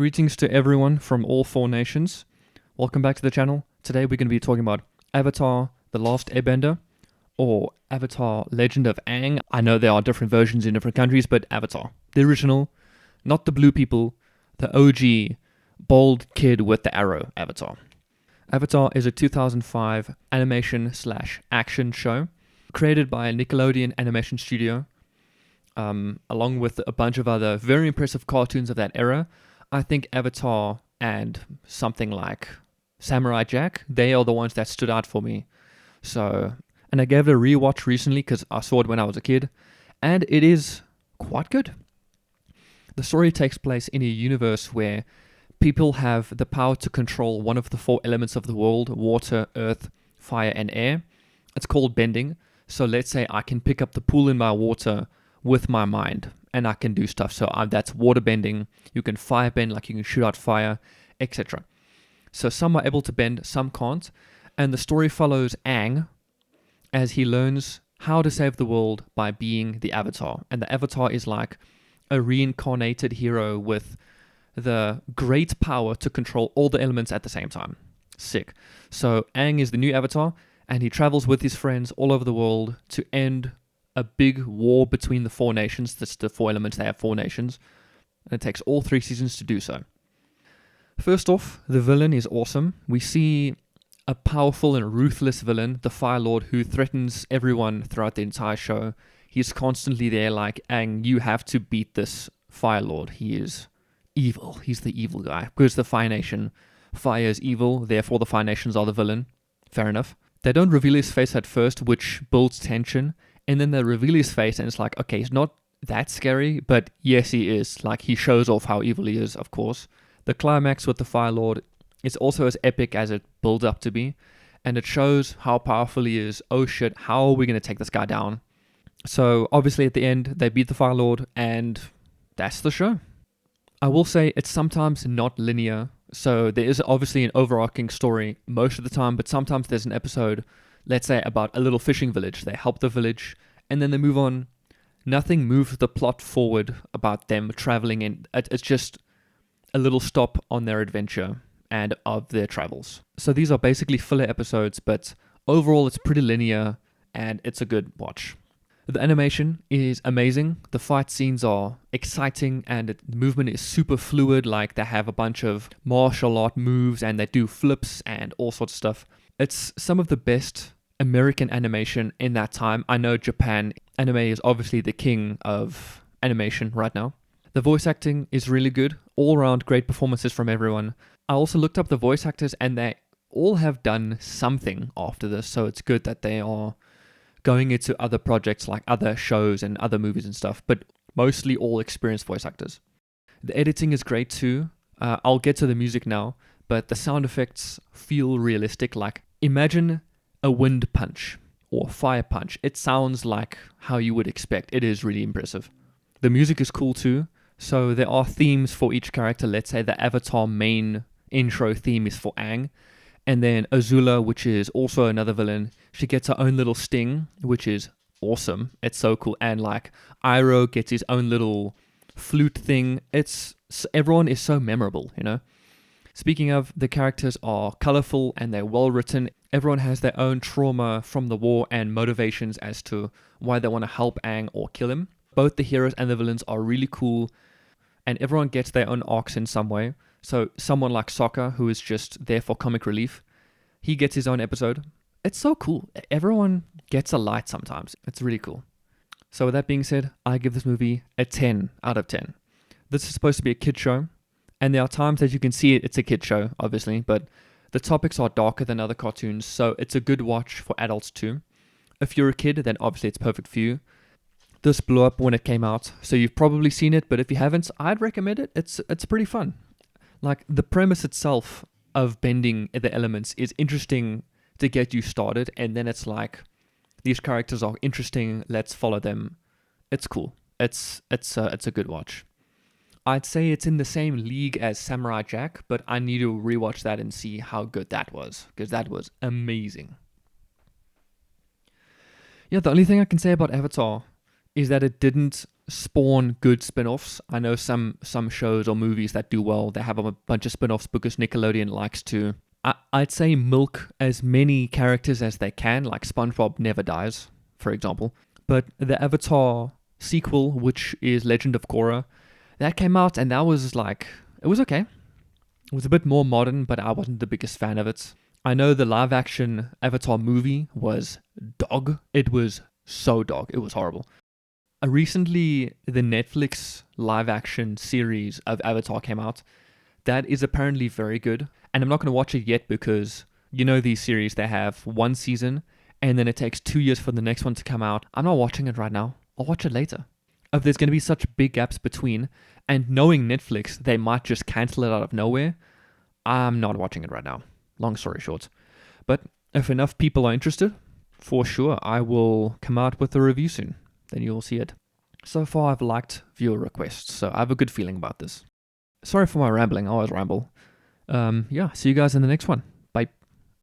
Greetings to everyone from all four nations. Welcome back to the channel. Today we're going to be talking about Avatar: The Last Airbender, or Avatar: Legend of Aang. I know there are different versions in different countries, but Avatar, the original, not the blue people, the OG, bald kid with the arrow Avatar. Avatar is a 2005 animation/action show created by a Nickelodeon animation studio, along with a bunch of other very impressive cartoons of that era. I think Avatar and something like Samurai Jack, they are the ones that stood out for me. So, and I gave it a rewatch recently because I saw it when I was a kid, and it is quite good. The story takes place in a universe where people have the power to control one of the four elements of the world: water, earth, fire, and air. It's called bending. So let's say I can pick up the pool in my water with my mind, and I can do stuff. So that's water bending. You can fire bend, like you can shoot out fire, etc. So some are able to bend, some can't. And the story follows Aang as he learns how to save the world by being the Avatar. And the Avatar is like a reincarnated hero with the great power to control all the elements at the same time. Sick. So Aang is the new Avatar, and he travels with his friends all over the world to end a big war between the four nations. That's the four elements. They have four nations. And it takes all 3 seasons to do so. First off, the villain is awesome. We see a powerful and ruthless villain, the Fire Lord, who threatens everyone throughout the entire show. He's constantly there like, Aang, you have to beat this Fire Lord. He is evil. He's the evil guy. Because the Fire Nation, fire is evil, therefore the Fire Nations are the villain. Fair enough. They don't reveal his face at first, which builds tension. And then they reveal his face and it's like, okay, he's not that scary, but yes, he is. Like, he shows off how evil he is, of course. The climax with the Fire Lord is also as epic as it builds up to be. And it shows how powerful he is. Oh shit, how are we going to take this guy down? So obviously at the end, they beat the Fire Lord, and that's the show. I will say it's sometimes not linear. So there is obviously an overarching story most of the time, but sometimes there's an episode, let's say, about a little fishing village. They help the village, and then they move on. Nothing moves the plot forward about them traveling in. It's just a little stop on their adventure and of their travels. So these are basically filler episodes, but overall it's pretty linear, and it's a good watch. The animation is amazing. The fight scenes are exciting, and the movement is super fluid. Like, they have a bunch of martial art moves, and they do flips and all sorts of stuff. It's some of the best American animation in that time. I know Japan anime is obviously the king of animation right now. The voice acting is really good. All around great performances from everyone. I also looked up the voice actors, and they all have done something after this, so it's good that they are going into other projects like other shows and other movies and stuff, but mostly all experienced voice actors. The editing is great too. I'll get to the music now, but the sound effects feel realistic. Like, imagine a wind punch or fire punch. It sounds like how you would expect. It is really impressive. The music is cool too. So there are themes for each character. Let's say the Avatar main intro theme is for Aang. And then Azula, which is also another villain, she gets her own little sting, which is awesome. It's so cool. And like, Iroh gets his own little flute thing. Everyone is so memorable, you know? Speaking of, the characters are colorful and they're well written. Everyone has their own trauma from the war and motivations as to why they want to help Aang or kill him. Both the heroes and the villains are really cool, and everyone gets their own arcs in some way. So someone like Sokka, who is just there for comic relief, he gets his own episode. It's so cool. Everyone gets a light sometimes. It's really cool. So with that being said, I give this movie a 10 out of 10. This is supposed to be a kid show, and there are times that you can see it's a kid show, obviously, but the topics are darker than other cartoons, so it's a good watch for adults too. If you're a kid, then obviously it's perfect for you. This blew up when it came out, so you've probably seen it, but if you haven't, I'd recommend it. It's pretty fun. Like, the premise itself of bending the elements is interesting to get you started, and then it's like, these characters are interesting, let's follow them. It's cool. It's a good watch. I'd say it's in the same league as Samurai Jack, but I need to rewatch that and see how good that was, because that was amazing. Yeah, the only thing I can say about Avatar is that it didn't spawn good spin-offs. I know some shows or movies that do well, they have a bunch of spin-offs because Nickelodeon likes to, I'd say, milk as many characters as they can, like SpongeBob never dies, for example. But the Avatar sequel, which is Legend of Korra, that came out and that was like, it was okay. It was a bit more modern, but I wasn't the biggest fan of it. I know the live action Avatar movie was dog. It was so dog. It was horrible. Recently, the Netflix live action series of Avatar came out. That is apparently very good. And I'm not going to watch it yet because, you know, these series, they have one season and then it takes 2 years for the next one to come out. I'm not watching it right now. I'll watch it later. If there's going to be such big gaps between, and knowing Netflix, they might just cancel it out of nowhere, I'm not watching it right now. Long story short. But if enough people are interested, for sure, I will come out with a review soon. Then you'll see it. So far, I've liked viewer requests, so I have a good feeling about this. Sorry for my rambling. I always ramble. Yeah, see you guys in the next one.